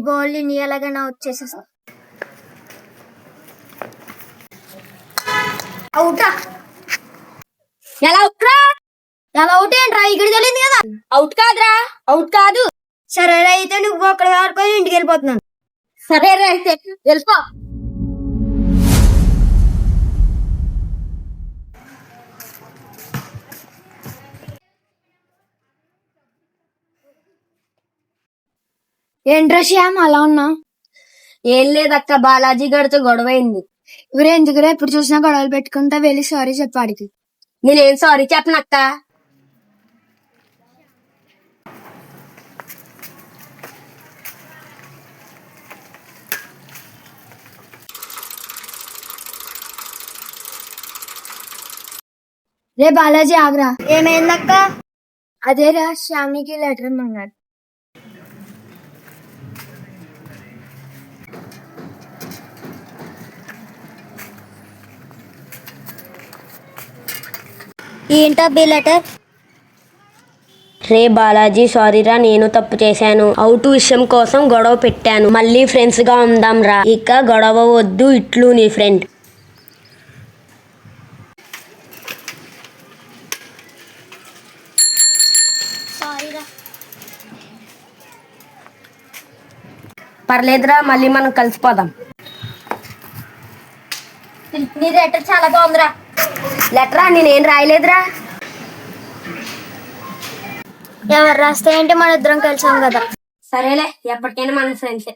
Gold ఎలాగైనా వచ్చేసేస్తా. అవుట్రా ఎలా అవుట్రా ఎలా అవుట్ ఏంట్రా ఇక్కడ తెలియదు కదా. అవుట్ కాదురా అవుట్ కాదు. సరే అయితే నువ్వు అక్కడ ఆడుకొని ఇంటికి వెళ్ళిపోతున్నాను. సరే అయితే వెళ్ళిపో. ఏంట్రా శ్యామ్ అలా ఉన్నా? ఏం లేదక్క, బాలాజీ గారితో గొడవ అయింది. ఇవరే ఎందుకురా ఎప్పుడు చూసినా గొడవలు పెట్టుకుంటా, వెళ్ళి సారీ చెప్పాడికి. నేనేం సారీ చెప్పనక్క. రే బాలాజీ ఆగ్రా. ఏమైందక్క? అదేరా శ్యామికి లెటర్ ఇమ్మన్నాడు. ఏంటబ్బీ లెటర్? రే బాలాజీ, సారీరా, నేను తప్పు చేశాను. అవుట్ విషయం కోసం గొడవ పెట్టాను. మళ్ళీ ఫ్రెండ్స్ గా ఉందాం రా. ఇక గొడవ వద్దు. ఇట్లు నీ ఫ్రెండ్. పర్లేదురా, మళ్ళీ మనం కలిసిపోదాం. నీ లెటర్ చాలా బాగుందిరా. లెటరా? నేనేం రాయలేదురా. ఎవరు రాస్తే ఏంటి, మన ఇద్దరం కలిసాం కదా. సరేలే, ఎప్పటికైనా మన ఫ్రెండ్స్.